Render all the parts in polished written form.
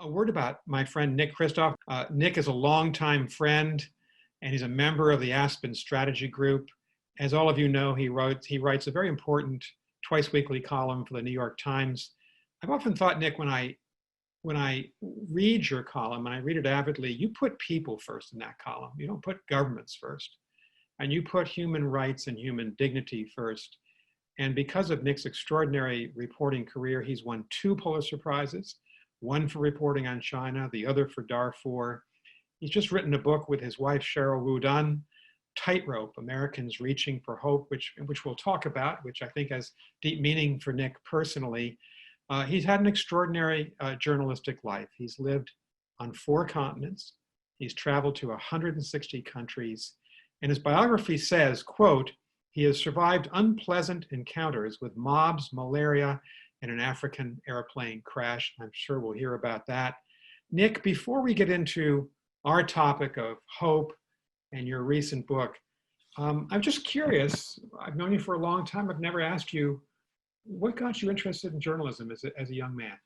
A word about my friend Nick Kristof. Nick is a longtime friend, and he's a member of the Aspen Strategy Group. As all of you know, he writes a very important twice weekly column for the New York Times. I've often thought, Nick, when I read your column, and I read it avidly, you put people first in that column. You don't put governments first. And you put human rights and human dignity first. And because of Nick's extraordinary reporting career, he's won 2 Pulitzer Prizes, one for reporting on China, the other for Darfur. He's just written a book with his wife, Cheryl Wu-Dunn, Tightrope, Americans Reaching for Hope, which we'll talk about, which I think has deep meaning for Nick personally. He's had an extraordinary journalistic life. He's lived on 4 continents. He's traveled to 160 countries. And his biography says, quote, he has survived unpleasant encounters with mobs, malaria, and an African airplane crash. I'm sure we'll hear about that. Nick, before we get into our topic of hope and your recent book, I'm just curious. I've known you for a long time. I've never asked you, what got you interested in journalism as a young man?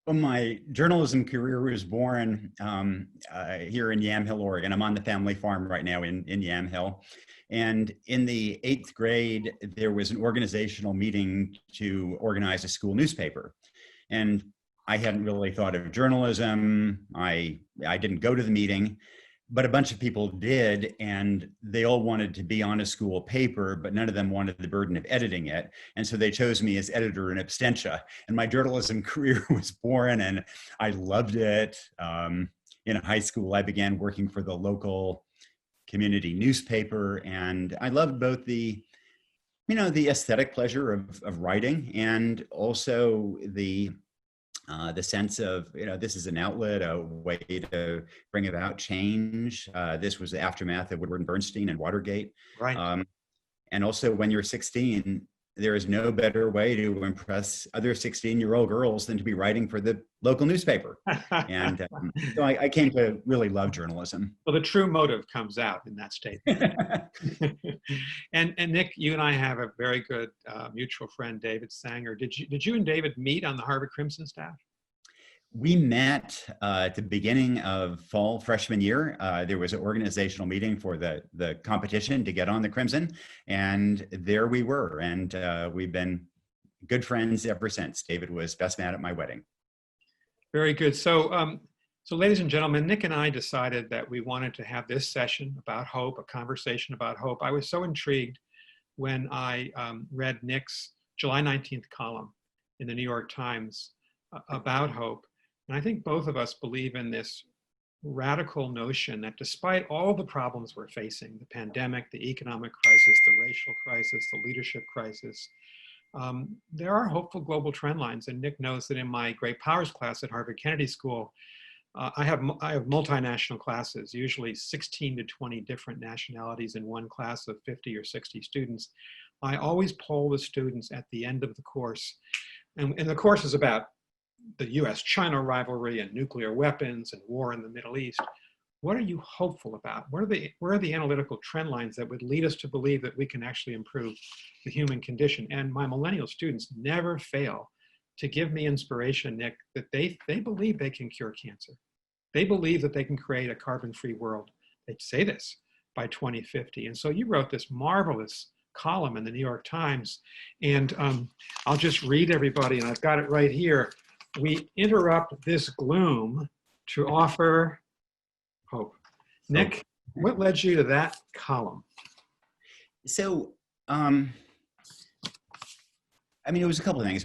Well, my journalism career was born here in Yamhill, Oregon. I'm on the family farm right now in Yamhill. And in the 8th grade, there was an organizational meeting to organize a school newspaper. And I hadn't really thought of journalism. I didn't go to the meeting, but a bunch of people did, and they all wanted to be on a school paper, but none of them wanted the burden of editing it. And so they chose me as editor in absentia. And my journalism career was born, and I loved it. In high school, I began working for the local community newspaper, and I loved both the aesthetic pleasure of writing, and also the sense of, this is an outlet, a way to bring about change. This was the aftermath of Woodward and Bernstein and Watergate. Right. And also, when you're 16, there is no better way to impress other 16-year-old girls than to be writing for the local newspaper. And so I came to really love journalism. Well, the true motive comes out in that statement. and Nick, you and I have a very good mutual friend, David Sanger. Did you and David meet on the Harvard Crimson staff? We met at the beginning of fall freshman year. There was an organizational meeting for the competition to get on the Crimson, and there we were. And we've been good friends ever since. David was best man at my wedding. Very good. So, ladies and gentlemen, Nick and I decided that we wanted to have this session about hope, a conversation about hope. I was so intrigued when I read Nick's July 19th column in the New York Times about hope. And I think both of us believe in this radical notion that despite all the problems we're facing, the pandemic, the economic crisis, the racial crisis, the leadership crisis, there are hopeful global trend lines. And Nick knows that in my Great Powers class at Harvard Kennedy School, I have multinational classes, usually 16 to 20 different nationalities in one class of 50 or 60 students. I always poll the students at the end of the course. And the course is about the US-China rivalry and nuclear weapons and war in the Middle East. What are you hopeful about? Where are the analytical trend lines that would lead us to believe that we can actually improve the human condition? And my millennial students never fail to give me inspiration, Nick, that they believe they can cure cancer. They believe that they can create a carbon-free world. They say this by 2050. And so you wrote this marvelous column in the New York Times. And I'll just read everybody, and I've got it right here. We interrupt this gloom to offer hope. Nick, what led you to that column? So, it was a couple of things.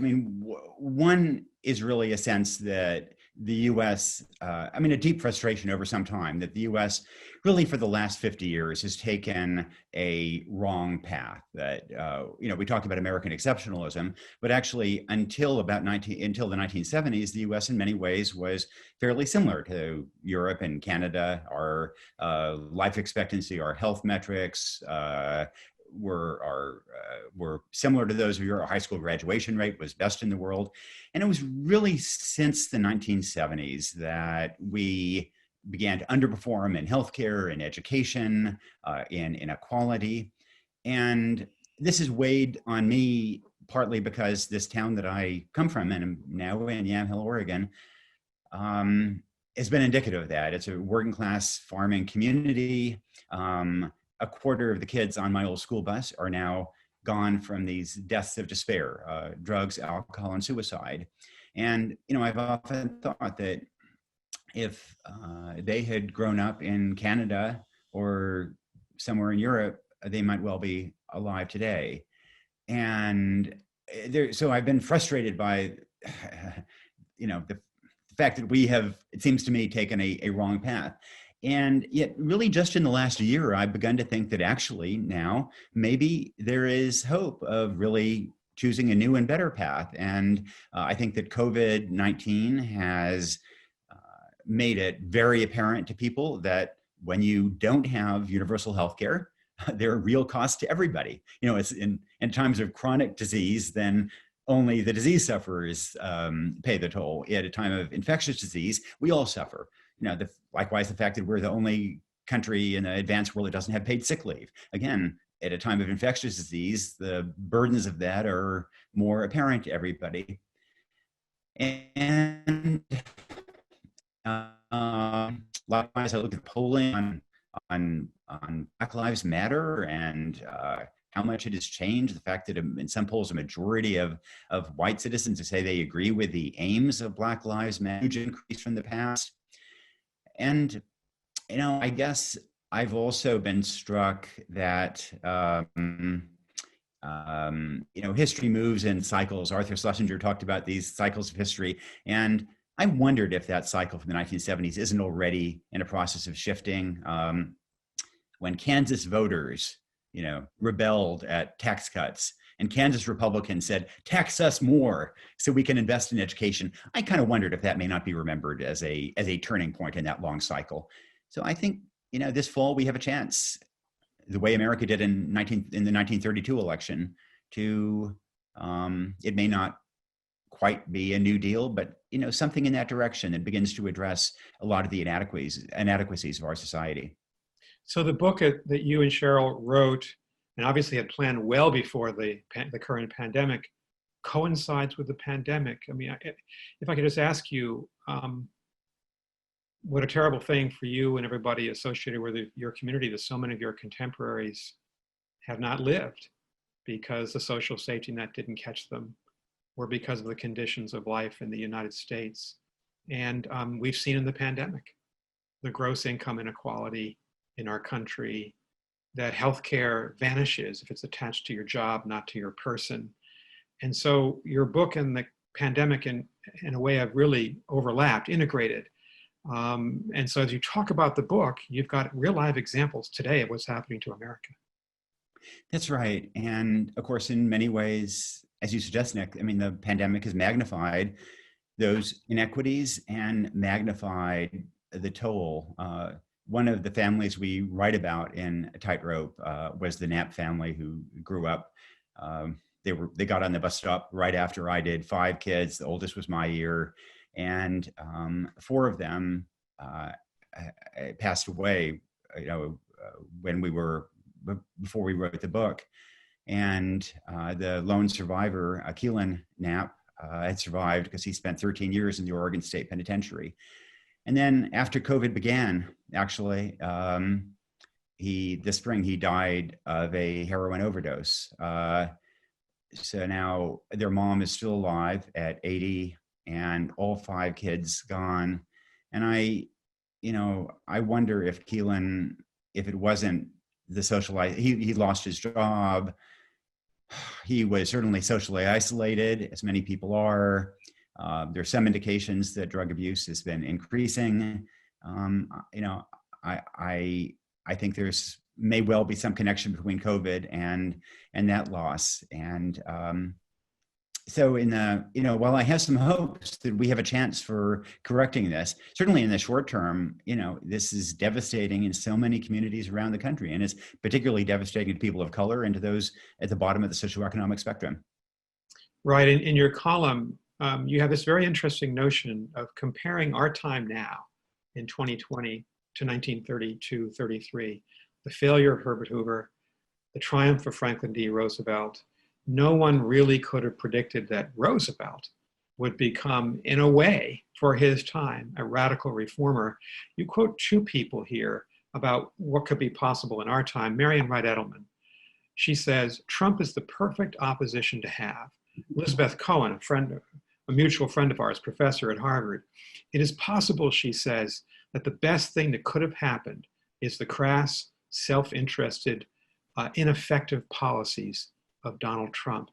One is really a sense that the U.S., a deep frustration over some time that the U.S. really for the last 50 years has taken a wrong path. That, we talked about American exceptionalism, but actually until the 1970s, the U.S. in many ways was fairly similar to Europe and Canada. Our life expectancy, our health metrics, were similar to those of Europe. Our high school graduation rate was best in the world. And it was really since the 1970s that we began to underperform in healthcare, in education, in inequality. And this has weighed on me partly because this town that I come from, and I'm now in Yamhill, Oregon, has been indicative of that. It's a working class farming community. A quarter of the kids on my old school bus are now gone from these deaths of despair, drugs, alcohol, and suicide. And, I've often thought that if they had grown up in Canada or somewhere in Europe, they might well be alive today. And so I've been frustrated by, the fact that we have, it seems to me, taken a wrong path. And yet, really, just in the last year, I've begun to think that actually now maybe there is hope of really choosing a new and better path. And I think that COVID-19 has made it very apparent to people that when you don't have universal health care, there are real costs to everybody. It's in times of chronic disease, then only the disease sufferers pay the toll. At a time of infectious disease, we all suffer. Likewise, the fact that we're the only country in the advanced world that doesn't have paid sick leave. Again, at a time of infectious disease, the burdens of that are more apparent to everybody. And likewise, I look at polling on Black Lives Matter and how much it has changed. The fact that in some polls, a majority of white citizens say they agree with the aims of Black Lives Matter, huge increase from the past. And, I guess I've also been struck that, history moves in cycles. Arthur Schlesinger talked about these cycles of history. And I wondered if that cycle from the 1970s isn't already in a process of shifting. When Kansas voters, rebelled at tax cuts, and Kansas Republicans said, tax us more so we can invest in education. I kind of wondered if that may not be remembered as a turning point in that long cycle. So I think, this fall we have a chance, the way America did in the 1932 election, to, it may not quite be a New Deal, but something in that direction that begins to address a lot of the inadequacies of our society. So the book that you and Cheryl wrote, and obviously had planned well before the current pandemic, coincides with the pandemic. I mean, if I could just ask you, what a terrible thing for you and everybody associated with your community that so many of your contemporaries have not lived because the social safety net didn't catch them, or because of the conditions of life in the United States. And we've seen in the pandemic, the gross income inequality in our country, that healthcare vanishes if it's attached to your job, not to your person. And so your book and the pandemic in a way have really overlapped, integrated. And so as you talk about the book, you've got real live examples today of what's happening to America. That's right. And of course, in many ways, as you suggest, Nick, I mean, the pandemic has magnified those inequities and magnified the toll. One of the families we write about in Tightrope was the Knapp family, who grew up. They got on the bus stop right after I did, 5 kids. The oldest was my year, and 4 of them passed away. Before we wrote the book, and the lone survivor, Keelan Knapp, had survived because he spent 13 years in the Oregon State Penitentiary. And then after COVID began, actually, this spring, he died of a heroin overdose. So now their mom is still alive at 80, and all 5 kids gone. And I wonder if Keelan, if it wasn't the he lost his job. He was certainly socially isolated, as many people are. There's some indications that drug abuse has been increasing. I think there's may well be some connection between COVID and that loss. And so while I have some hopes that we have a chance for correcting this, certainly in the short term, this is devastating in so many communities around the country, and it's particularly devastating to people of color and to those at the bottom of the socioeconomic spectrum. Right. In your column, you have this very interesting notion of comparing our time now in 2020 to 1932-33, the failure of Herbert Hoover, the triumph of Franklin D. Roosevelt. No one really could have predicted that Roosevelt would become, in a way, for his time, a radical reformer. You quote two people here about what could be possible in our time. Marian Wright Edelman. She says, Trump is the perfect opposition to have. Elizabeth Cohen, a mutual friend of ours, professor at Harvard. It is possible, she says, that the best thing that could have happened is the crass, self-interested, ineffective policies of Donald Trump.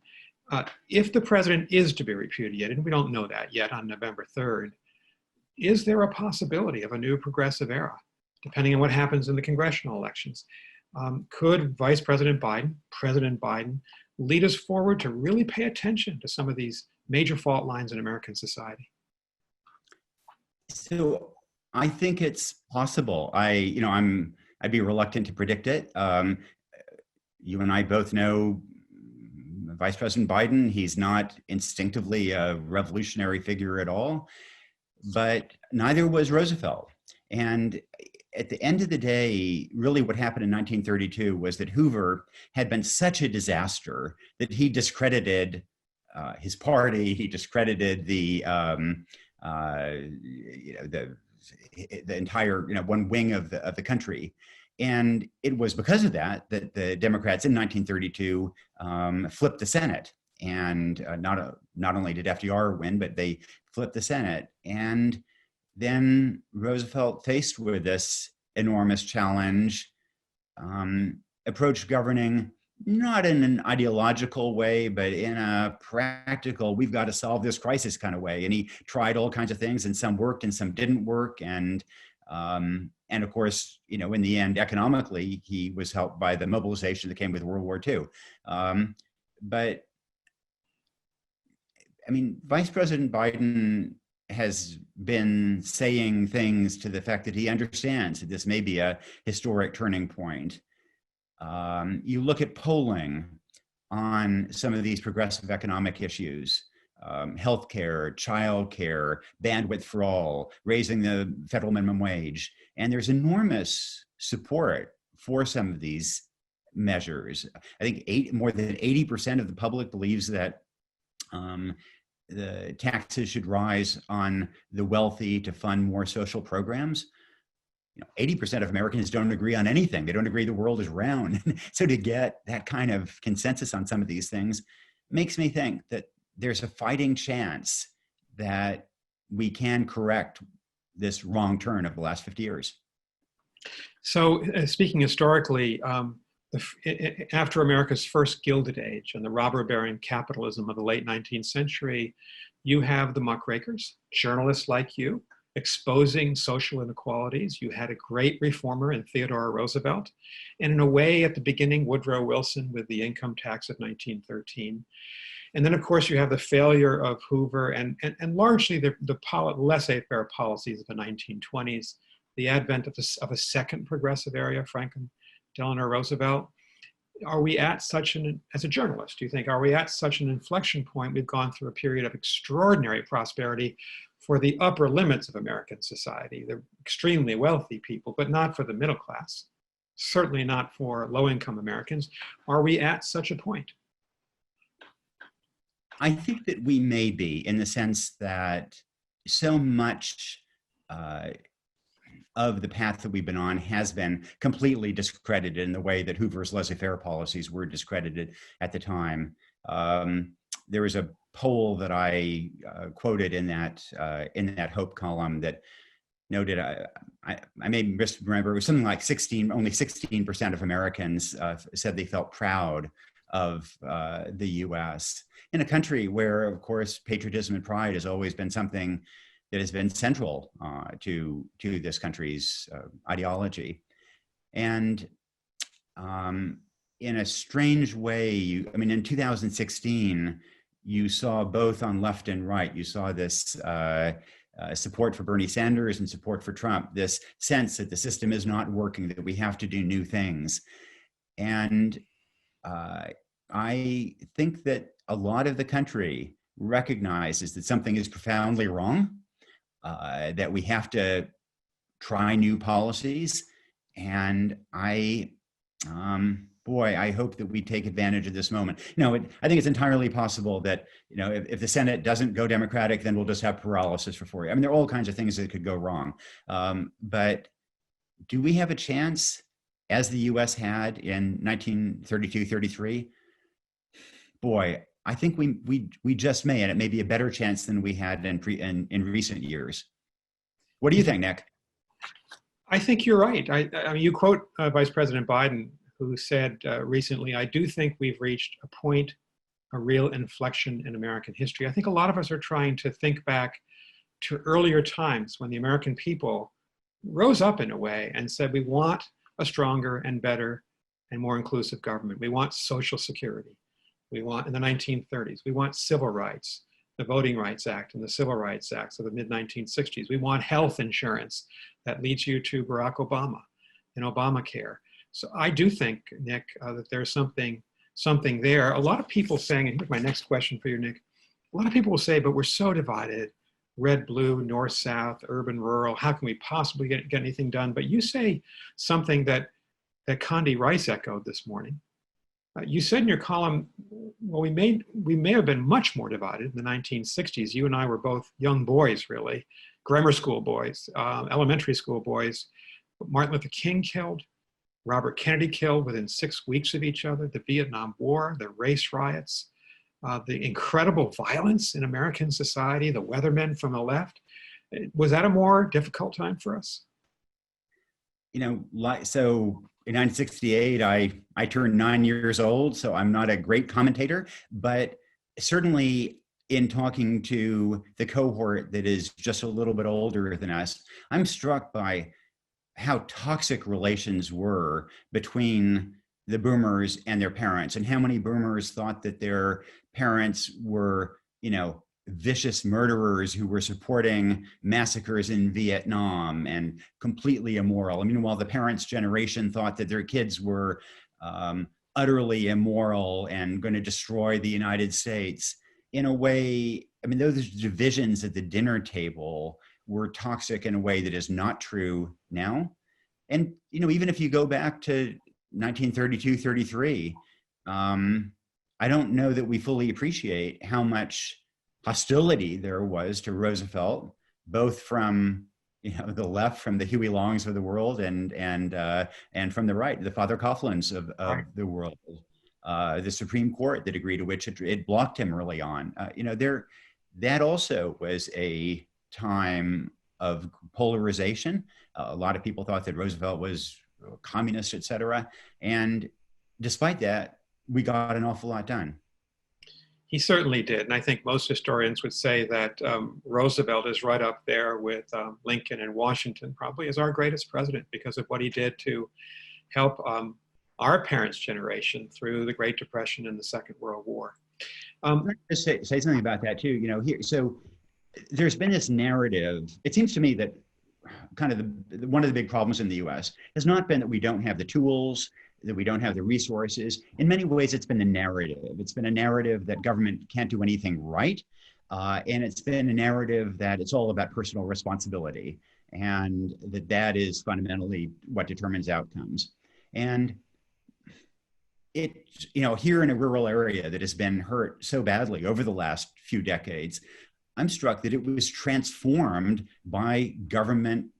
If the president is to be repudiated, and we don't know that yet on November 3rd, is there a possibility of a new progressive era, depending on what happens in the congressional elections? Could President Biden, lead us forward to really pay attention to some of these major fault lines in American society? So I think it's possible. I'd be reluctant to predict it. You and I both know Vice President Biden. He's not instinctively a revolutionary figure at all, but neither was Roosevelt. And at the end of the day, really what happened in 1932 was that Hoover had been such a disaster that he discredited his party. He discredited the entire one wing of the country. And it was because of that that the Democrats in 1932 flipped the Senate. And not only did FDR win, but they flipped the Senate. And then Roosevelt, faced with this enormous challenge, approached governing not in an ideological way, but in a practical, we've got to solve this crisis kind of way. And he tried all kinds of things, and some worked and some didn't work. And of course, in the end, economically, he was helped by the mobilization that came with World War II. But I mean, Vice President Biden has been saying things to the fact that he understands that this may be a historic turning point. You look at polling on some of these progressive economic issues, healthcare, childcare, bandwidth for all, raising the federal minimum wage, and there's enormous support for some of these measures. I think more than 80% of the public believes that the taxes should rise on the wealthy to fund more social programs. 80% of Americans don't agree on anything. They don't agree the world is round. So to get that kind of consensus on some of these things makes me think that there's a fighting chance that we can correct this wrong turn of the last 50 years. So speaking historically, after America's first Gilded Age and the robber-baron capitalism of the late 19th century, you have the muckrakers, journalists like you, exposing social inequalities. You had a great reformer in Theodore Roosevelt, and in a way, at the beginning, Woodrow Wilson with the income tax of 1913. And then, of course, you have the failure of Hoover and largely the laissez-faire policies of the 1920s, the advent of a second progressive era, Franklin Delano Roosevelt. Are we at as a journalist, do you think, are we at such an inflection point? We've gone through a period of extraordinary prosperity for the upper limits of American society, the extremely wealthy people, but not for the middle class, certainly not for low-income Americans. Are we at such a point? I think that we may be, in the sense that so much of the path that we've been on has been completely discredited in the way that Hoover's laissez-faire policies were discredited at the time. There was a poll that I quoted in that Hope column that noted, I may misremember, it was something like only 16% of Americans said they felt proud of the US, in a country where, of course, patriotism and pride has always been something that has been central to this country's ideology. And in a strange way, in 2016, you saw both on left and right, you saw this support for Bernie Sanders and support for Trump, this sense that the system is not working, that we have to do new things. And I think that a lot of the country recognizes that something is profoundly wrong, that we have to try new policies. And I boy, I hope that we take advantage of this moment. I think it's entirely possible that, if the Senate doesn't go Democratic, then we'll just have paralysis for 4 years. I mean, there are all kinds of things that could go wrong. But do we have a chance, as the US had in 1932, 33? Boy, I think we just may, and it may be a better chance than we had in recent years. What do you think, Nick? I think you're right. I mean, you quote Vice President Biden, who said recently, "I do think we've reached a point, a real inflection in American history." I think a lot of us are trying to think back to earlier times when the American people rose up in a way and said, we want a stronger and better and more inclusive government. We want social security. We want, in the 1930s, we want civil rights, the Voting Rights Act and the Civil Rights Acts of the mid-1960s. We want health insurance that leads you to Barack Obama and Obamacare. So I do think, Nick, that there's something there. A lot of people saying, and here's my next question for you, Nick. A lot of people will say, but we're so divided, red, blue, north, south, urban, rural. How can we possibly get anything done? But you say something that Condi Rice echoed this morning. You said in your column, well, we may have been much more divided in the 1960s. You and I were both young boys, really, grammar school boys, elementary school boys. Martin Luther King killed, Robert Kennedy killed within 6 weeks of each other, the Vietnam War, the race riots, the incredible violence in American society, the weathermen from the left. Was that a more difficult time for us? So in 1968, I turned 9 years old, so I'm not a great commentator, but certainly in talking to the cohort that is just a little bit older than us, I'm struck by how toxic relations were between the boomers and their parents, and how many boomers thought that their parents were, vicious murderers who were supporting massacres in Vietnam and completely immoral. I mean, while the parents' generation thought that their kids were utterly immoral and going to destroy the United States, in a way, I mean, those divisions at the dinner table were toxic in a way that is not true now. And, even if you go back to 1932, 33, I don't know that we fully appreciate how much hostility there was to Roosevelt, both from the left, from the Huey Longs of the world, and from the right, the Father Coughlins of right. The world, the Supreme Court, the degree to which it blocked him early on. That also was a time of polarization. A lot of people thought that Roosevelt was communist, et cetera. And despite that, we got an awful lot done. He certainly did. And I think most historians would say that Roosevelt is right up there with Lincoln and Washington, probably as our greatest president, because of what he did to help our parents' generation through the Great Depression and the Second World War. Just say something about that too. So there's been this narrative. It seems to me that kind of one of the big problems in the US has not been that we don't have the tools, that we don't have the resources. In many ways, it's been the narrative. It's been a narrative that government can't do anything right. And it's been a narrative that it's all about personal responsibility, and that is fundamentally what determines outcomes. And here in a rural area that has been hurt so badly over the last few decades, I'm struck that it was transformed by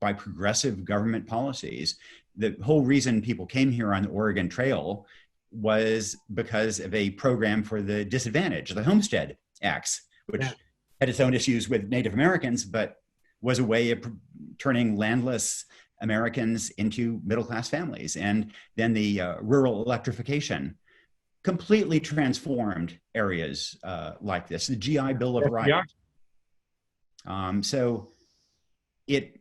progressive government policies. The whole reason people came here on the Oregon Trail was because of a program for the disadvantaged, the Homestead Acts, which had its own issues with Native Americans, but was a way of turning landless Americans into middle-class families. And then the rural electrification completely transformed areas like this, the GI Bill of Rights. So it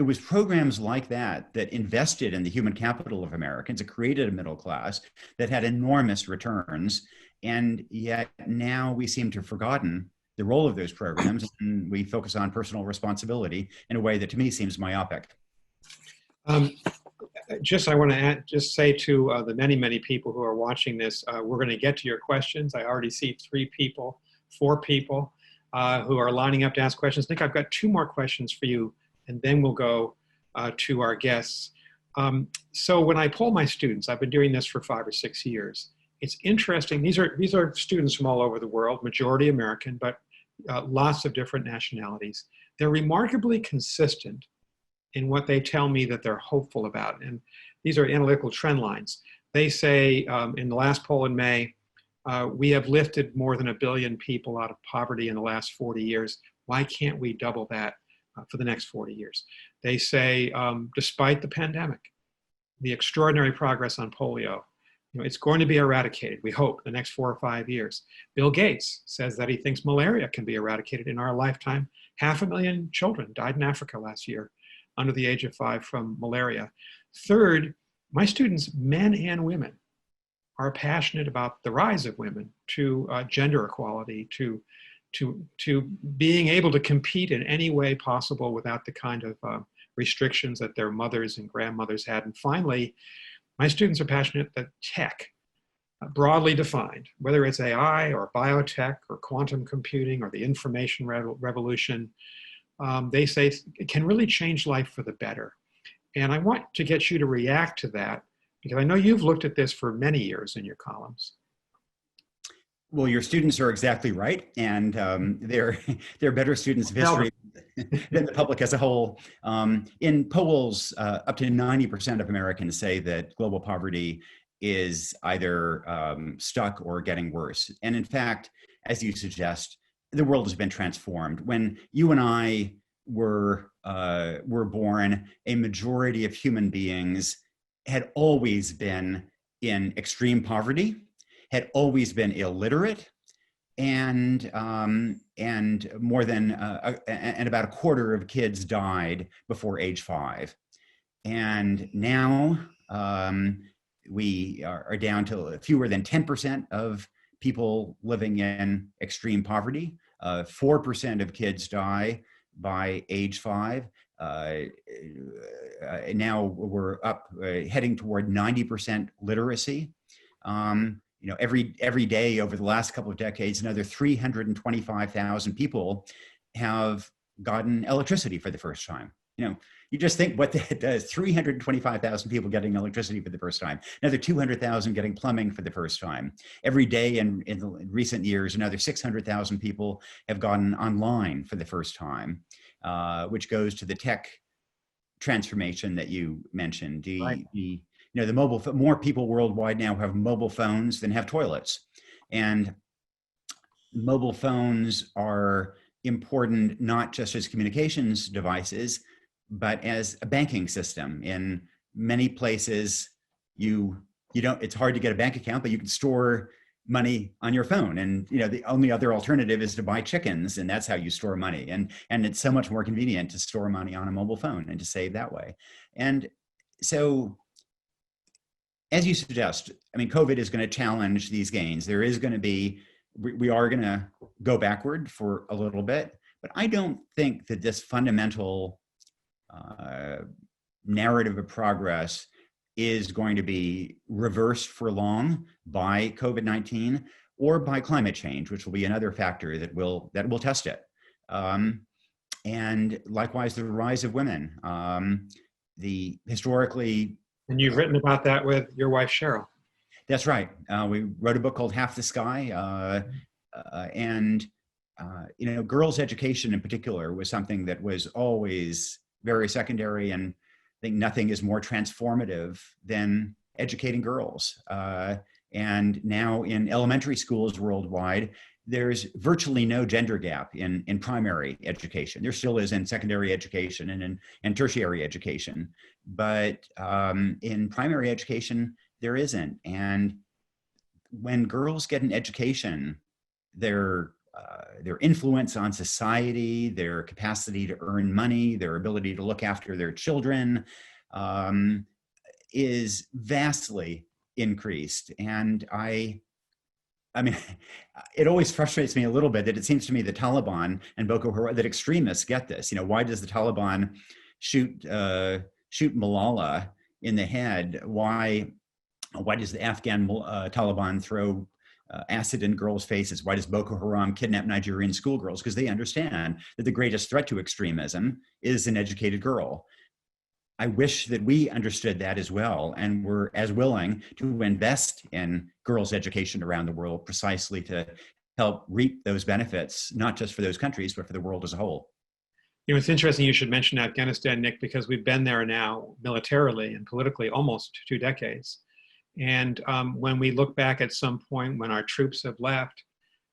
was programs like that that invested in the human capital of Americans. It created a middle class that had enormous returns. And yet now we seem to have forgotten the role of those programs, and we focus on personal responsibility in a way that to me seems myopic. I want to say to the many people who are watching this, we're going to get to your questions. I already see 4 people who are lining up to ask questions. Nick, I've got 2 more questions for you, and then we'll go to our guests. So when I poll my students, I've been doing this for 5 or 6 years. It's interesting. These are students from all over the world, majority American, but lots of different nationalities. They're remarkably consistent in what they tell me that they're hopeful about. And these are analytical trend lines. They say in the last poll in May, we have lifted more than 1 billion people out of poverty in the last 40 years. Why can't we double that for the next 40 years? They say, despite the pandemic, the extraordinary progress on polio, it's going to be eradicated, we hope, the next 4 or 5 years. Bill Gates says that he thinks malaria can be eradicated in our lifetime. 500,000 children died in Africa last year under the age of 5 from malaria. Third, my students, men and women, are passionate about the rise of women to gender equality, to being able to compete in any way possible without the kind of restrictions that their mothers and grandmothers had. And finally, my students are passionate that tech, broadly defined, whether it's AI or biotech or quantum computing or the information revolution, they say it can really change life for the better. And I want to get you to react to that, because I know you've looked at this for many years in your columns. Well, your students are exactly right, and they're better students of history than the public as a whole. In polls, up to 90% of Americans say that global poverty is either stuck or getting worse. And in fact, as you suggest, the world has been transformed. When you and I were born, a majority of human beings had always been in extreme poverty, had always been illiterate, and more than and about 1/4 of kids died before age 5. And now we are down to fewer than 10% of people living in extreme poverty. 4% of kids die by age 5. Now we're up, heading toward 90% literacy. Every day over the last couple of decades, another 325,000 people have gotten electricity for the first time. You just think what that does, 325,000 people getting electricity for the first time, another 200,000 getting plumbing for the first time. Every day in recent years, another 600,000 people have gotten online for the first time, which goes to the tech transformation that you mentioned. Right. The more people worldwide now have mobile phones than have toilets. And mobile phones are important not just as communications devices, but as a banking system. In many places, it's hard to get a bank account, but you can store money on your phone. And the only other alternative is to buy chickens, and that's how you store money. And it's so much more convenient to store money on a mobile phone and to save that way. And so, as you suggest, COVID is going to challenge these gains. There is going to be, we are going to go backward for a little bit, but I don't think that this fundamental narrative of progress is going to be reversed for long by COVID-19 or by climate change, which will be another factor that will test it. And likewise, the rise of women. The historically. And you've written about that with your wife, Cheryl. That's right. We wrote a book called Half the Sky. Girls' education in particular was something that was always very secondary, and I think nothing is more transformative than educating girls. And now in elementary schools worldwide, there's virtually no gender gap in primary education. There still is in secondary education and in tertiary education. But in primary education, there isn't. And when girls get an education, their influence on society, their capacity to earn money, their ability to look after their children is vastly increased. And it always frustrates me a little bit that it seems to me the Taliban and Boko Haram, that extremists get this. Why does the Taliban shoot Malala in the head? Why does the Afghan Taliban throw acid in girls' faces? Why does Boko Haram kidnap Nigerian schoolgirls? Because they understand that the greatest threat to extremism is an educated girl. I wish that we understood that as well and were as willing to invest in girls' education around the world precisely to help reap those benefits, not just for those countries, but for the world as a whole. You know, it's interesting you should mention Afghanistan, Nick, because we've been there now militarily and politically almost 2 decades. And when we look back at some point when our troops have left,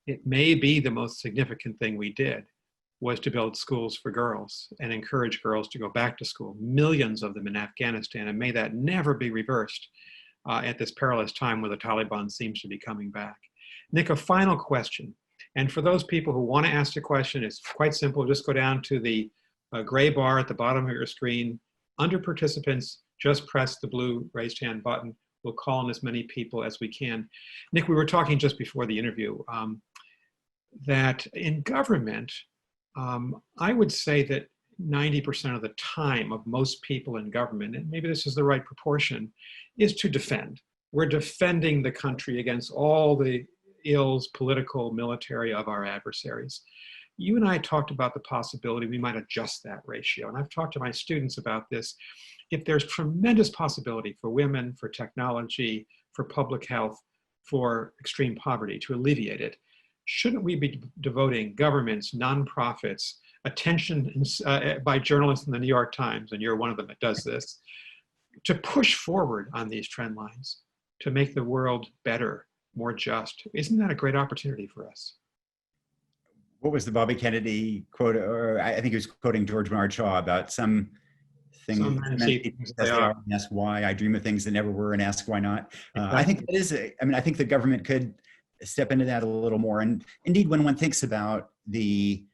it may be the most significant thing we did was to build schools for girls and encourage girls to go back to school. Millions of them in Afghanistan, and may that never be reversed at this perilous time where the Taliban seems to be coming back. Nick, a final question. And for those people who want to ask a question, it's quite simple. Just go down to the gray bar at the bottom of your screen. Under participants, just press the blue raised hand button. We'll call on as many people as we can. Nick, we were talking just before the interview that in government, I would say that 90% of the time of most people in government, and maybe this is the right proportion, is to defend. We're defending the country against all the ills, political, military, of our adversaries. You and I talked about the possibility we might adjust that ratio. And I've talked to my students about this. If there's tremendous possibility for women, for technology, for public health, for extreme poverty, to alleviate it, shouldn't we be devoting governments, nonprofits, attention by journalists in the New York Times, and you're one of them that does this, to push forward on these trend lines, to make the world better, more just? Isn't that a great opportunity for us? What was the Bobby Kennedy quote? Or I think he was quoting George Bernard Shaw about some things they are and ask why. I dream of things that never were and ask why not. I think that is, I think the government could step into that a little more. And indeed, when one thinks about the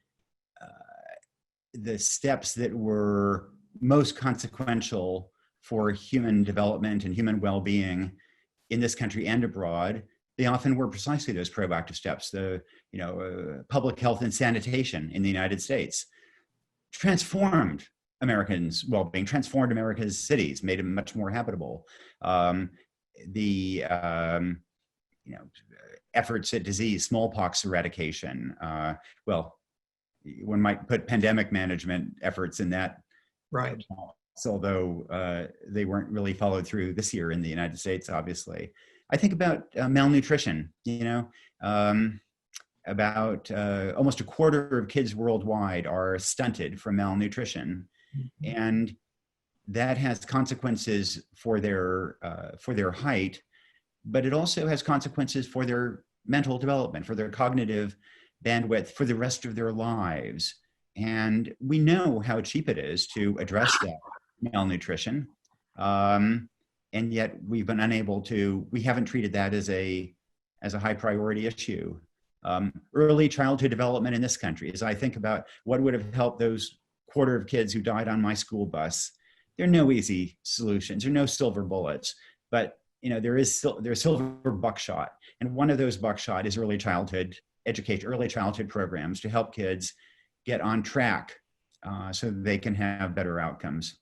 steps that were most consequential for human development and human well-being in this country and abroad, they often were precisely those proactive steps. The public health and sanitation in the United States transformed Americans' well-being, transformed America's cities, made them much more habitable. Efforts at disease, smallpox eradication. Well, one might put pandemic management efforts in that. Right. Although they weren't really followed through this year in the United States, obviously. I think about malnutrition, about almost a quarter of kids worldwide are stunted from malnutrition. Mm-hmm. And that has consequences for their height, but it also has consequences for their mental development, for their cognitive bandwidth, for the rest of their lives. And we know how cheap it is to address that malnutrition. And yet we've been unable to, we haven't treated that as a high priority issue. Early childhood development in this country, as I think about what would have helped those quarter of kids who died on my school bus, there are no easy solutions, there are no silver bullets, but there's silver buckshot. And one of those buckshot is early childhood education, early childhood programs to help kids get on track so that they can have better outcomes.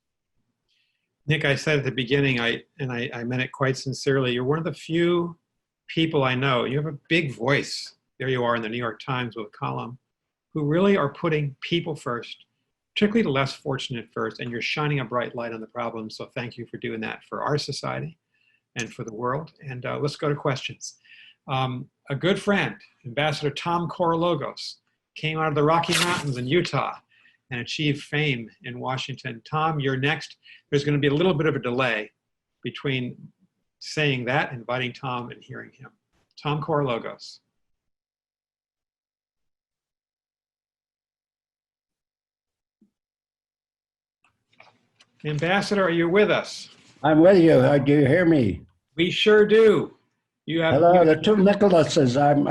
Nick, I said at the beginning, I meant it quite sincerely, you're one of the few people I know, you have a big voice, there you are in the New York Times with a column, who really are putting people first, particularly the less fortunate first, and you're shining a bright light on the problem. So thank you for doing that for our society and for the world. And let's go to questions. A good friend, Ambassador Tom Korologos, came out of the Rocky Mountains in Utah and achieved fame in Washington. Tom, you're next. There's going to be a little bit of a delay between saying that, inviting Tom, and hearing him. Tom Korologos. Ambassador, are you with us? I'm with you. Do you hear me? We sure do. Hello, the two Nicholases. I'm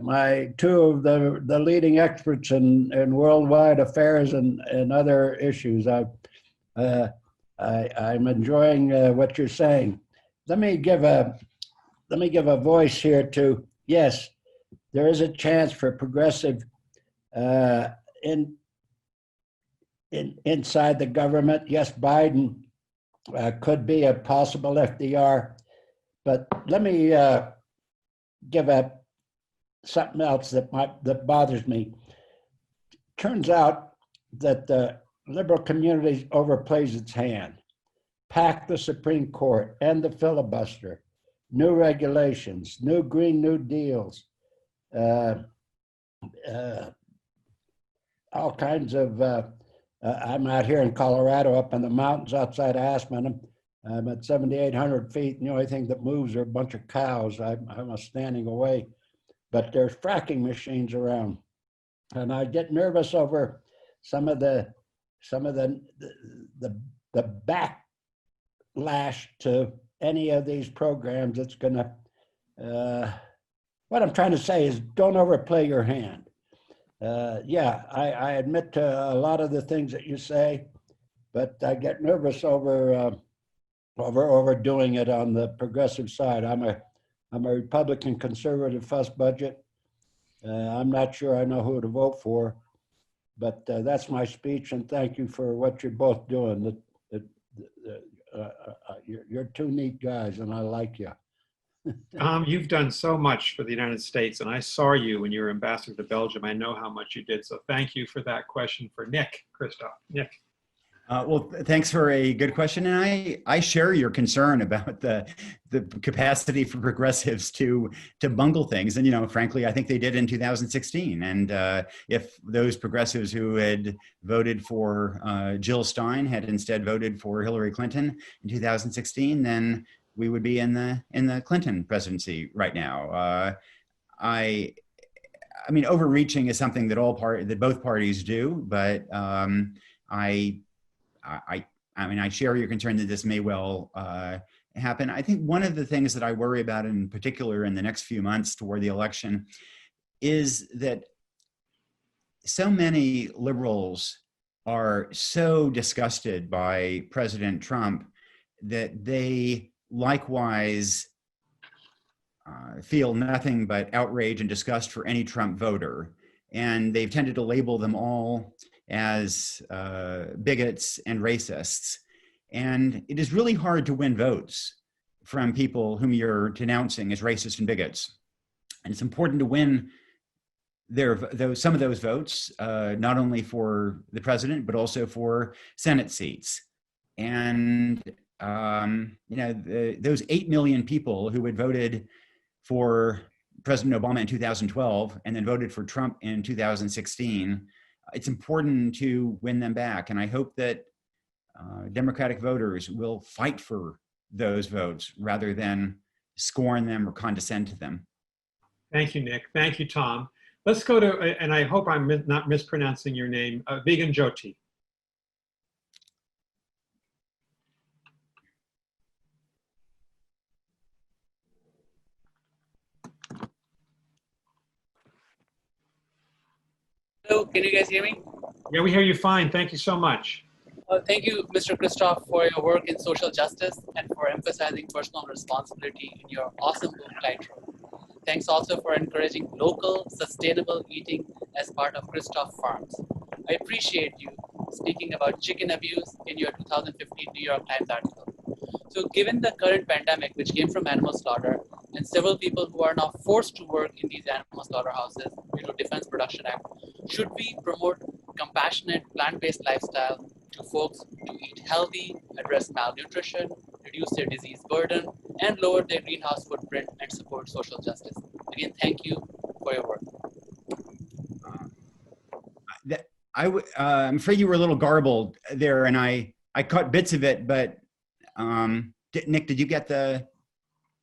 my two of the leading experts in worldwide affairs and other issues. I'm enjoying what you're saying. Let me give a voice here to, yes, there is a chance for progressive inside the government. Yes, Biden could be a possible FDR. But let me give something else that bothers me. Turns out that the liberal community overplays its hand. Pack the Supreme Court, end the filibuster, new regulations, new Green New Deals, all kinds of, I'm out here in Colorado up in the mountains outside Aspen. I'm at 7,800 feet, and the only thing that moves are a bunch of cows. I'm standing away, but there's fracking machines around. And I get nervous over some of the backlash to any of these programs. It's gonna, what I'm trying to say is don't overplay your hand. Yeah, I admit to a lot of the things that you say, but I get nervous over overdoing it on the progressive side. I'm a Republican conservative fuss budget. I'm not sure I know who to vote for, but that's my speech, and thank you for what you're both doing. You're two neat guys, and I like you. You've done so much for the United States, and I saw you when you were ambassador to Belgium. I know how much you did, so thank you for that question for Nick, Kristof. Nick. Well, thanks for a good question. And I share your concern about the capacity for progressives to bungle things. And, you know, frankly, I think they did in 2016. And if those progressives who had voted for Jill Stein had instead voted for Hillary Clinton in 2016, then we would be in the Clinton presidency right now. I mean, overreaching is something that both parties do, but I mean, I share your concern that this may well happen. I think one of the things that I worry about in particular in the next few months toward the election is that so many liberals are so disgusted by President Trump that they likewise feel nothing but outrage and disgust for any Trump voter. And they've tended to label them all as bigots and racists. And it is really hard to win votes from people whom you're denouncing as racist and bigots. And it's important to win some of those votes, not only for the president, but also for Senate seats. And you know, those 8 million people who had voted for President Obama in 2012 and then voted for Trump in 2016, it's important to win them back. And I hope that Democratic voters will fight for those votes rather than scorn them or condescend to them. Thank you, Nick. Thank you, Tom. Let's go to, and I hope I'm not mispronouncing your name, Vegan Jyoti. Hello, can you guys hear me? Yeah, we hear you fine. Thank you so much. Thank you, Mr. Kristof, for your work in social justice and for emphasizing personal responsibility in your awesome book title. Thanks also for encouraging local, sustainable eating as part of Kristof Farms. I appreciate you speaking about chicken abuse in your 2015 New York Times article. So given the current pandemic, which came from animal slaughter, and several people who are now forced to work in these animal slaughterhouses due to Defense Production Act, should we promote compassionate plant-based lifestyle to folks to eat healthy, address malnutrition, reduce their disease burden, and lower their greenhouse footprint and support social justice? Again, thank you for your work. I'm afraid you were a little garbled there, and I caught bits of it, but Nick, did you get the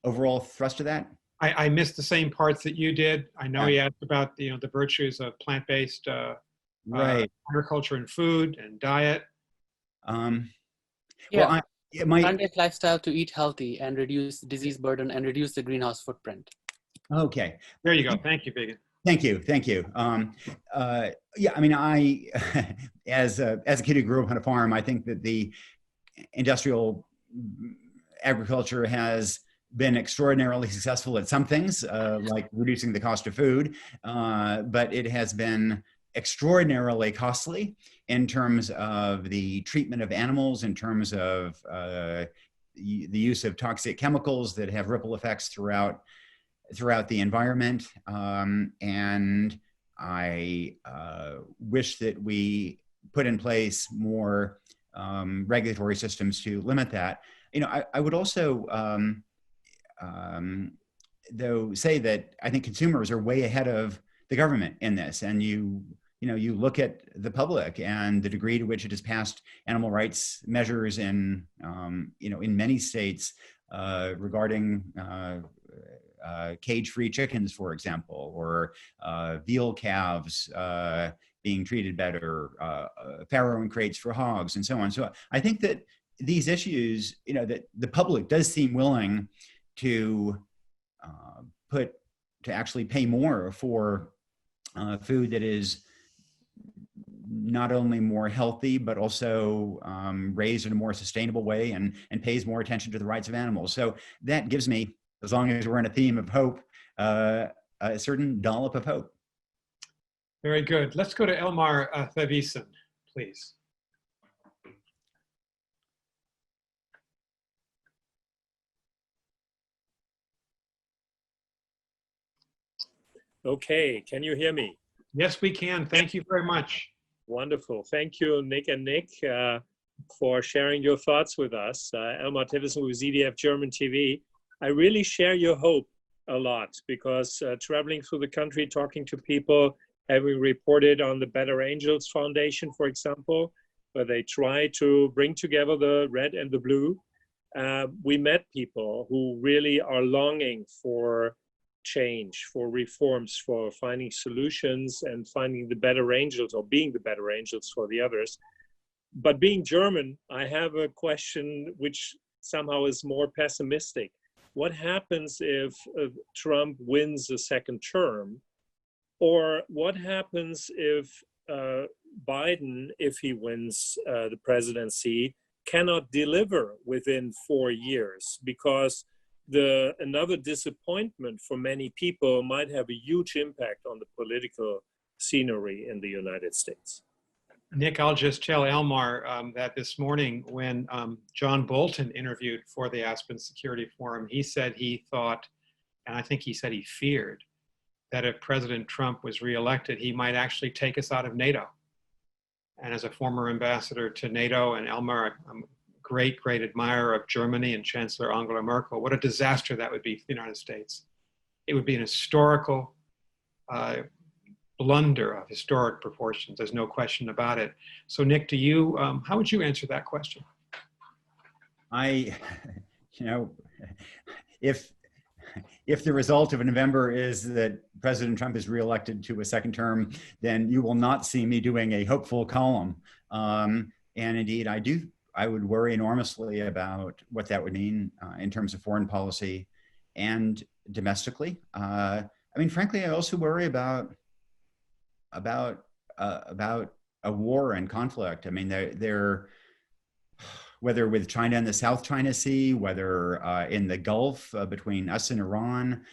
overall thrust of that? I missed the same parts that you did. I know he asked about the virtues of plant-based right agriculture and food and diet. Yeah, plant-based lifestyle to eat healthy and reduce disease burden and reduce the greenhouse footprint. Okay. There you go. Thank you, Vegan. Thank you. Thank you. Yeah, I mean, as a kid who grew up on a farm, I think that the industrial agriculture has been extraordinarily successful at some things, like reducing the cost of food, but it has been extraordinarily costly in terms of the treatment of animals, in terms of the use of toxic chemicals that have ripple effects throughout the environment. And I wish that we put in place more regulatory systems to limit that. I would also, though, say that I think consumers are way ahead of the government in this. And you look at the public and the degree to which it has passed animal rights measures in many states regarding cage-free chickens, for example, or veal calves being treated better, farrowing crates for hogs, and so on. So I think that these issues, that the public does seem willing to actually pay more for food that is not only more healthy, but also raised in a more sustainable way and pays more attention to the rights of animals. So that gives me, as long as we're in a theme of hope, a certain dollop of hope. Very good. Let's go to Elmar Thavisen, please. Okay, can you hear me? Yes, we can. Thank you very much. Wonderful. Thank you, Nick and Nick, for sharing your thoughts with us. Elmar Thavisen with ZDF German TV. I really share your hope a lot because traveling through the country, talking to people, having reported on the Better Angels Foundation, for example, where they try to bring together the red and the blue. We met people who really are longing for change, for reforms, for finding solutions and finding the better angels or being the better angels for the others. But being German, I have a question which somehow is more pessimistic. What happens if Trump wins a second term? Or what happens if Biden, if he wins the presidency, cannot deliver within 4 years? Because another disappointment for many people might have a huge impact on the political scenery in the United States. Nick, I'll just tell Elmar that this morning when John Bolton interviewed for the Aspen Security Forum, he said he thought, and I think he said he feared, that if President Trump was reelected, he might actually take us out of NATO. And as a former ambassador to NATO, and Elmar, I'm great admirer of Germany and Chancellor Angela Merkel. What a disaster that would be for the United States. It would be an historical blunder of historic proportions. There's no question about it. So Nick, do you, how would you answer that question? If the result of November is that President Trump is reelected to a second term, then you will not see me doing a hopeful column. And indeed, I would worry enormously about what that would mean in terms of foreign policy and domestically. I mean, frankly, I also worry about a war and conflict. I mean, whether with China in the South China Sea, whether in the Gulf between us and Iran,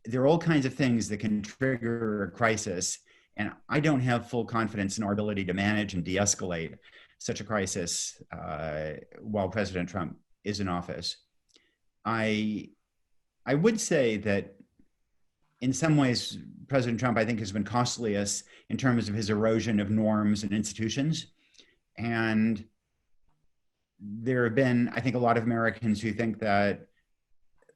there are all kinds of things that can trigger a crisis. And I don't have full confidence in our ability to manage and de-escalate such a crisis while President Trump is in office. I would say that in some ways, President Trump, I think, has been costly us in terms of his erosion of norms and institutions. And there have been, I think, a lot of Americans who think that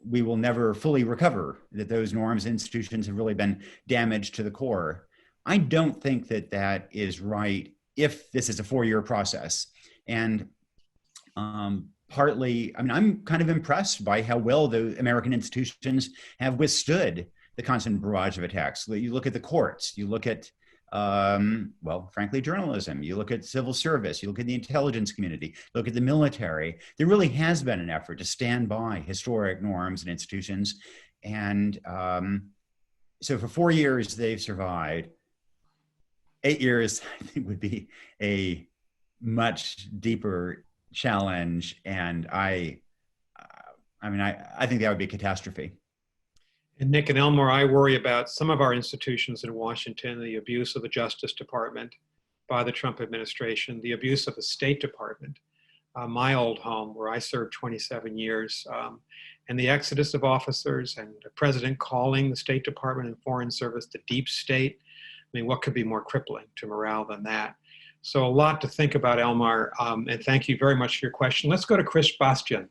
we will never fully recover, that those norms and institutions have really been damaged to the core. I don't think that that is right if this is a 4-year process. And partly, I mean, I'm kind of impressed by how well the American institutions have withstood the constant barrage of attacks. You look at the courts, you look at, well, frankly, journalism, you look at civil service, you look at the intelligence community, you look at the military. There really has been an effort to stand by historic norms and institutions. And so for 4 years, they've survived. 8 years, I think, would be a much deeper challenge. And I think that would be a catastrophe. And Nick and Elmore, I worry about some of our institutions in Washington, the abuse of the Justice Department by the Trump administration, the abuse of the State Department, my old home where I served 27 years, and the exodus of officers and the president calling the State Department and Foreign Service the deep state. mean, what could be more crippling to morale than that? So a lot to think about, Elmar, and thank you very much for your question. Let's go to Chris Bastian.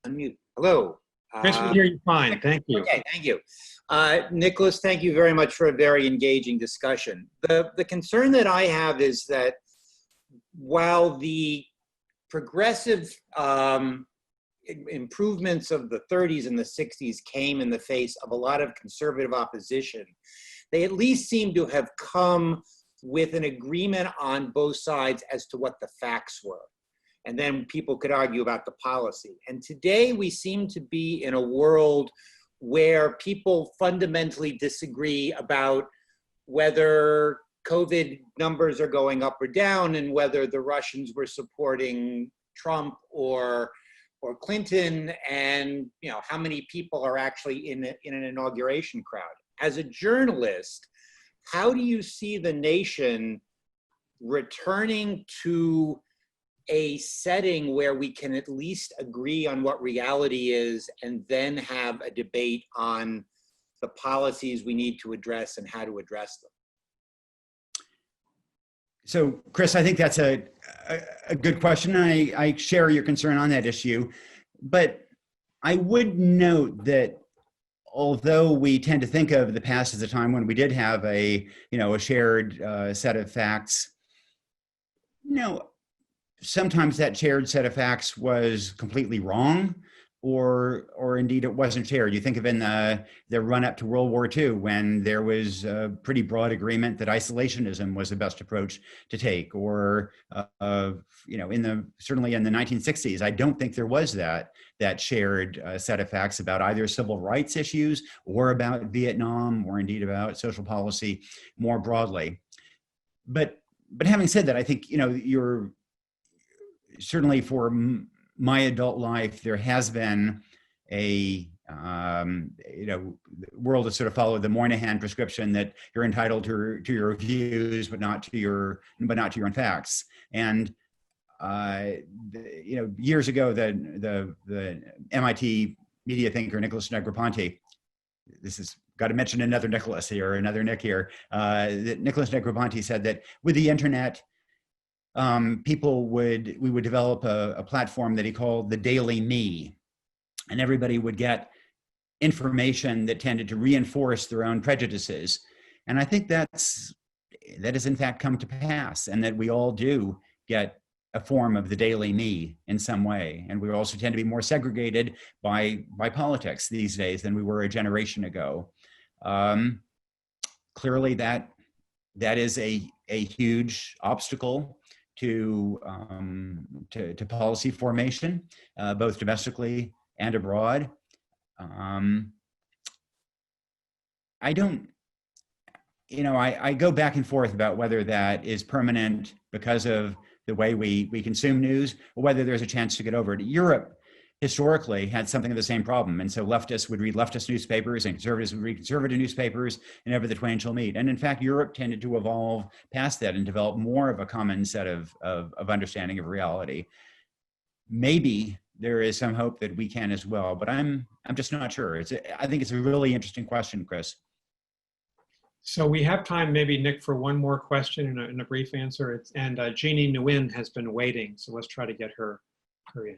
Unmute. Hello. Chris, we hear you fine. Thank you. Okay, thank you. Nicholas, thank you very much for a very engaging discussion. The concern that I have is that while the progressive improvements of the 30s and the 60s came in the face of a lot of conservative opposition, they at least seem to have come with an agreement on both sides as to what the facts were. And then people could argue about the policy. And today we seem to be in a world where people fundamentally disagree about whether COVID numbers are going up or down and whether the Russians were supporting Trump or Clinton, and how many people are actually in an inauguration crowd. As a journalist, how do you see the nation returning to a setting where we can at least agree on what reality is and then have a debate on the policies we need to address and how to address them? So, Chris, I think that's a good question. I share your concern on that issue, but I would note that although we tend to think of the past as a time when we did have a shared set of facts, sometimes that shared set of facts was completely wrong, or indeed it wasn't shared. You think of in the run up to World War II, when there was a pretty broad agreement that isolationism was the best approach to take, or certainly in the 1960s, I don't think there was that shared set of facts about either civil rights issues or about Vietnam, or indeed about social policy more broadly. But having said that, I think you're certainly for my adult life, there has been a world that sort of followed the Moynihan prescription that you're entitled to your views, but not to your own facts. And years ago, the MIT media thinker Nicholas Negroponte, this is got to mention another Nicholas here, another Nick here. That Nicholas Negroponte said that with the internet, we would develop a platform that he called the Daily Me, and everybody would get information that tended to reinforce their own prejudices. And I think that has in fact come to pass, and that we all do get a form of the Daily Me in some way. And we also tend to be more segregated by politics these days than we were a generation ago. Clearly that is a huge obstacle to policy formation, both domestically and abroad. I go back and forth about whether that is permanent because of the way we consume news, or whether there's a chance to get over it. Europe historically had something of the same problem. And so leftists would read leftist newspapers and conservatives would read conservative newspapers, and never the twain shall meet. And in fact, Europe tended to evolve past that and develop more of a common set of understanding of reality. Maybe there is some hope that we can as well, but I'm just not sure. I think it's a really interesting question, Chris. So we have time, maybe, Nick, for one more question and a brief answer. And Jeannie Nguyen has been waiting, so let's try to get her in.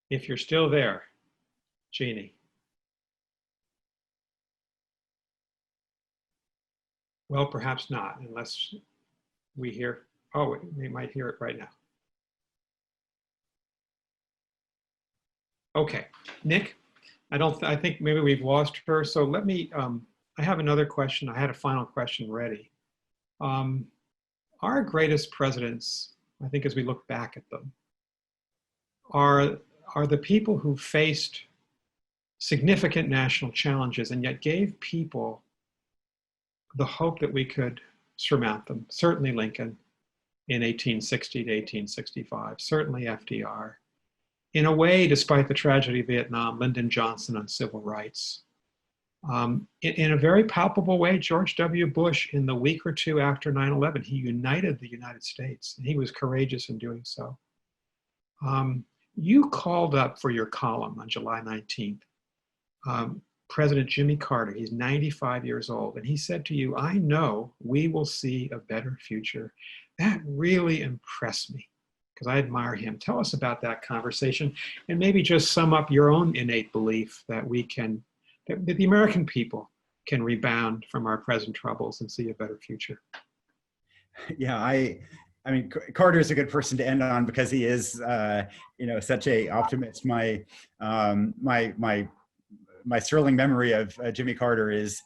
If you're still there, Jeannie. Well, perhaps not, unless we hear, oh, we might hear it right now. Okay, Nick, I think maybe we've lost her. So let me, I have another question. I had a final question ready. Our greatest presidents, I think as we look back at them, are the people who faced significant national challenges and yet gave people the hope that we could surmount them. Certainly Lincoln in 1860 to 1865, certainly FDR. In a way, despite the tragedy of Vietnam, Lyndon Johnson on civil rights. In a very palpable way, George W. Bush, in the week or two after 9/11, he united the United States, and he was courageous in doing so. You called up for your column on July 19th. President Jimmy Carter, he's 95 years old, and he said to you, "I know we will see a better future." That really impressed me because I admire him. Tell us about that conversation and maybe just sum up your own innate belief that that the American people can rebound from our present troubles and see a better future. Yeah, I mean, Carter is a good person to end on because he is, such a optimist. My sterling memory of Jimmy Carter is,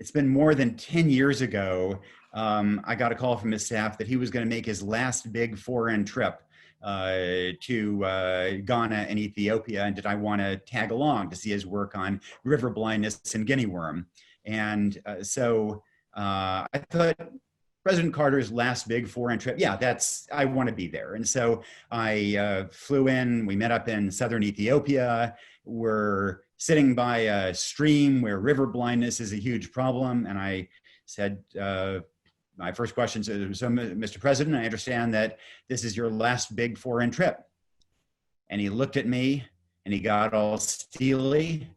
it's been more than 10 years ago. I got a call from his staff that he was going to make his last big foreign trip to Ghana and Ethiopia, and did I want to tag along to see his work on river blindness and guinea worm. And so I thought, President Carter's last big foreign trip, I want to be there. And so I flew in, we met up in southern Ethiopia. We're sitting by a stream where river blindness is a huge problem. And I said, my first question is, so Mr. President, I understand that this is your last big foreign trip. And he looked at me and he got all steely.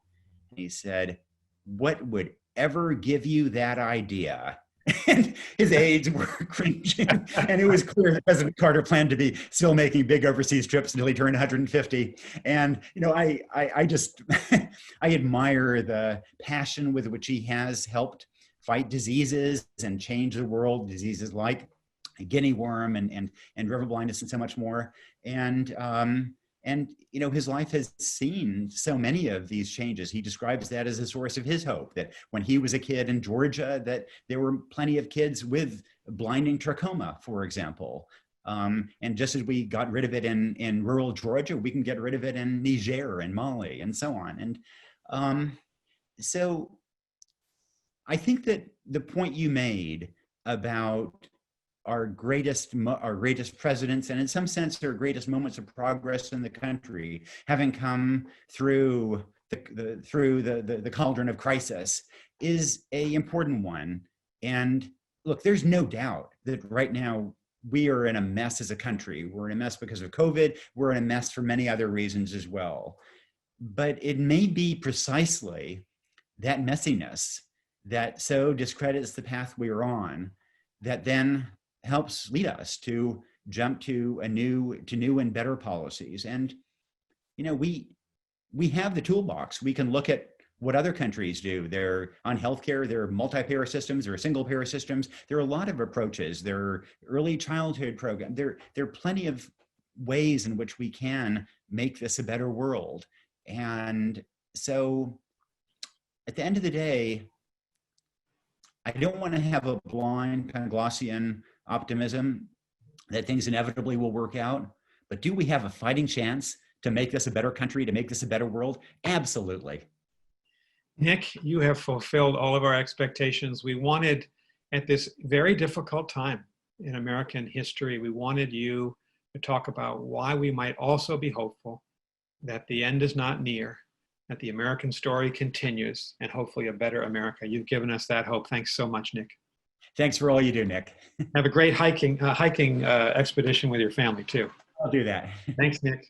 And he said, "What would ever give you that idea?" And his aides were cringing. And it was clear that President Carter planned to be still making big overseas trips until he turned 150. And, I just, I admire the passion with which he has helped fight diseases and change the world, diseases like guinea worm and river blindness and so much more. And his life has seen so many of these changes. He describes that as a source of his hope, that when he was a kid in Georgia, that there were plenty of kids with blinding trachoma, for example. And just as we got rid of it in rural Georgia, we can get rid of it in Niger and Mali and so on. And so I think that the point you made about our greatest presidents, and in some sense, their greatest moments of progress in the country, having come through the cauldron of crisis, is an important one. And look, there's no doubt that right now we are in a mess as a country. We're in a mess because of COVID. We're in a mess for many other reasons as well. But it may be precisely that messiness that so discredits the path we are on, that then helps lead us to jump to new and better policies. And we have the toolbox. We can look at what other countries do. They're on healthcare, there are multi-payer systems, there are single-payer systems. There are a lot of approaches. There are early childhood programs. There are plenty of ways in which we can make this a better world. And so at the end of the day, I don't want to have a blind Panglossian optimism that things inevitably will work out, but do we have a fighting chance to make this a better country, to make this a better world? Absolutely. Nick, you have fulfilled all of our expectations. We wanted, at this very difficult time in American history, we wanted you to talk about why we might also be hopeful that the end is not near, that the American story continues, and hopefully a better America. You've given us that hope. Thanks so much, Nick. Thanks for all you do, Nick. Have a great hiking expedition with your family too. I'll do that. Thanks, Nick.